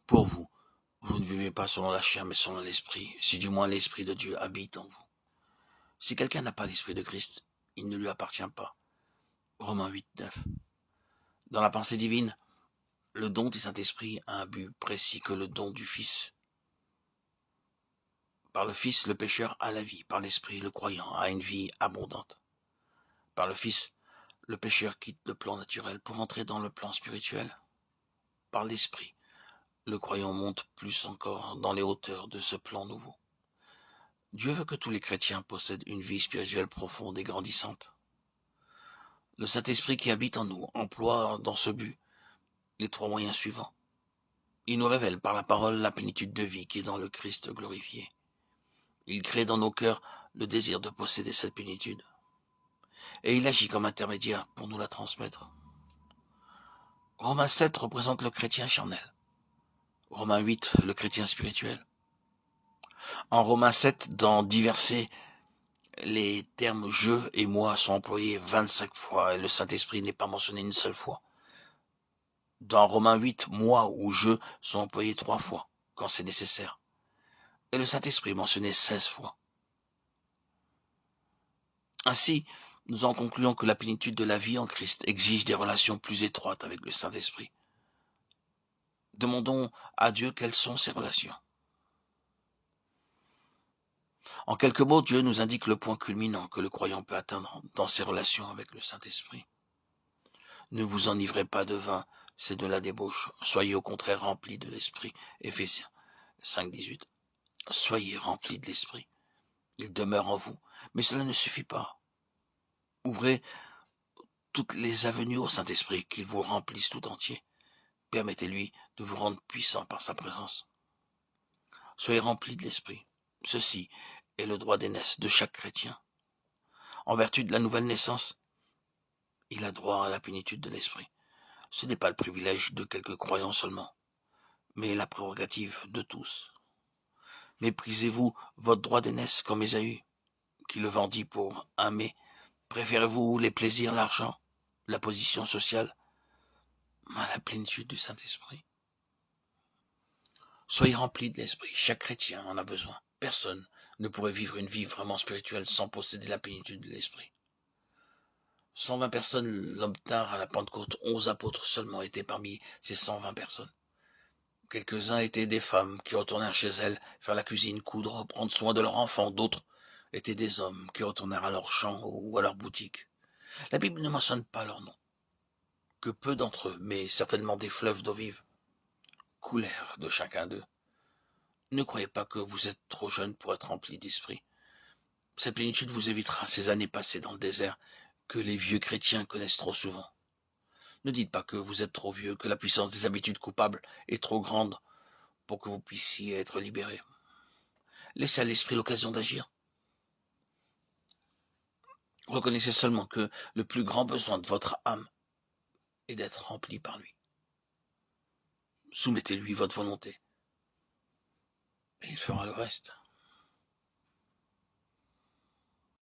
Pour vous, vous ne vivez pas selon la chair, mais selon l'esprit, si du moins l'esprit de Dieu habite en vous. Si quelqu'un n'a pas l'esprit de Christ, il ne lui appartient pas. Romains 8, 9. Dans la pensée divine, le don du Saint-Esprit a un but précis que le don du Fils. Par le Fils, le pécheur a la vie. Par l'Esprit, le croyant a une vie abondante. Par le Fils, le pécheur quitte le plan naturel pour entrer dans le plan spirituel. Par l'Esprit, le croyant monte plus encore dans les hauteurs de ce plan nouveau. Dieu veut que tous les chrétiens possèdent une vie spirituelle profonde et grandissante. Le Saint-Esprit qui habite en nous emploie dans ce but les 3 moyens suivants. Il nous révèle par la parole la plénitude de vie qui est dans le Christ glorifié. Il crée dans nos cœurs le désir de posséder cette plénitude. Et il agit comme intermédiaire pour nous la transmettre. Romains 7 représente le chrétien charnel. Romains 8, le chrétien spirituel. En Romains 7, dans divers versets, les termes « je » et « moi » sont employés 25 fois et le Saint-Esprit n'est pas mentionné une seule fois. Dans Romains 8, « moi » ou « je » sont employés 3 fois, quand c'est nécessaire. Et le Saint-Esprit est mentionné 16 fois. Ainsi, nous en concluons que la plénitude de la vie en Christ exige des relations plus étroites avec le Saint-Esprit. Demandons à Dieu quelles sont ces relations. En quelques mots, Dieu nous indique le point culminant que le croyant peut atteindre dans ses relations avec le Saint-Esprit. Ne vous enivrez pas de vin, c'est de la débauche. Soyez au contraire remplis de l'Esprit. Éphésiens 5, 18. Soyez remplis de l'Esprit. Il demeure en vous, mais cela ne suffit pas. Ouvrez toutes les avenues au Saint-Esprit, qu'il vous remplisse tout entier. Permettez-lui de vous rendre puissant par sa présence. Soyez remplis de l'Esprit. Ceci est le droit d'aînesse de chaque chrétien. En vertu de la nouvelle naissance, il a droit à la plénitude de l'Esprit. Ce n'est pas le privilège de quelques croyants seulement, mais la prérogative de tous. Méprisez-vous votre droit d'aînesse comme Ésaü, qui le vendit pour un mets? Préférez-vous les plaisirs, l'argent, la position sociale, à la plénitude du Saint-Esprit? Soyez remplis de l'Esprit. Chaque chrétien en a besoin. Personne ne pourrait vivre une vie vraiment spirituelle sans posséder la plénitude de l'Esprit. 120 personnes l'obtinrent à la Pentecôte. 11 apôtres seulement étaient parmi ces 120 personnes. Quelques-uns étaient des femmes qui retournèrent chez elles faire la cuisine, coudre, prendre soin de leurs enfants. D'autres étaient des hommes qui retournèrent à leur champ ou à leur boutique. La Bible ne mentionne pas leur nom. Que peu d'entre eux, mais certainement des fleuves d'eau vive, coulèrent de chacun d'eux. Ne croyez pas que vous êtes trop jeune pour être rempli d'esprit. Cette plénitude vous évitera ces années passées dans le désert que les vieux chrétiens connaissent trop souvent. Ne dites pas que vous êtes trop vieux, que la puissance des habitudes coupables est trop grande pour que vous puissiez être libéré. Laissez à l'esprit l'occasion d'agir. Reconnaissez seulement que le plus grand besoin de votre âme est d'être rempli par lui. Soumettez-lui votre volonté, et il fera le reste.